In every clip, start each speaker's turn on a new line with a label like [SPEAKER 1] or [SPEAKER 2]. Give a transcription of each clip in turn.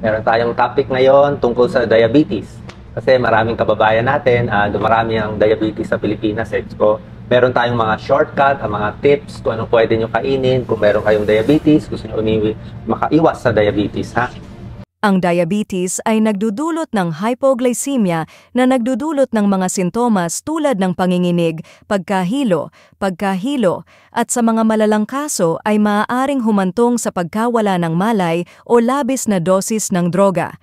[SPEAKER 1] Meron tayong topic ngayon tungkol sa diabetes. Kasi maraming kababayan natin, dumarami ang diabetes sa Pilipinas. So, meron tayong mga shortcut, mga tips kung anong pwede nyo kainin kung meron kayong diabetes, gusto nyo makaiwas sa diabetes, ha?
[SPEAKER 2] Ang diabetes ay nagdudulot ng hypoglycemia na nagdudulot ng mga sintomas tulad ng panginginig, pagkahilo, at sa mga malalang kaso ay maaaring humantong sa pagkawala ng malay o labis na dosis ng droga.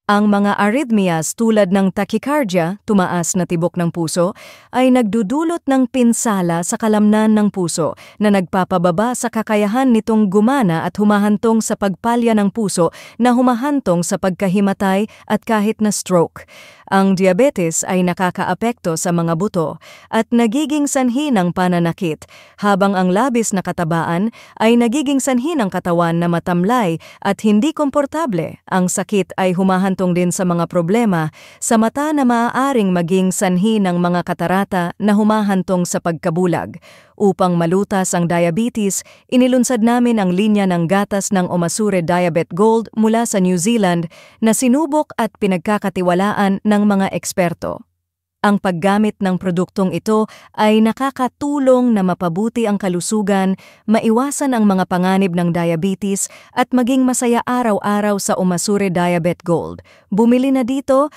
[SPEAKER 2] Ang mga arrhythmias tulad ng tachycardia, tumaas na tibok ng puso, ay nagdudulot ng pinsala sa kalamnan ng puso na nagpapababa sa kakayahan nitong gumana at humahantong sa pagpalya ng puso na humahantong sa pagkahimatay at kahit na stroke. Ang diabetes ay nakakaapekto sa mga buto at nagiging sanhi ng pananakit, habang ang labis na katabaan ay nagiging sanhi ng katawan na matamlay at hindi komportable. Ang sakit ay humahantong din sa mga problema sa mata na maaaring maging sanhi ng mga katarata na humahantong sa pagkabulag. Upang malutas ang diabetes, inilunsad namin ang linya ng gatas ng Omasure Diabet Gold mula sa New Zealand na sinubok at pinagkakatiwalaan ng mga eksperto. Ang paggamit ng produktong ito ay nakakatulong na mapabuti ang kalusugan, maiwasan ang mga panganib ng diabetes at maging masaya araw-araw sa Omasure Diabet Gold. Bumili na dito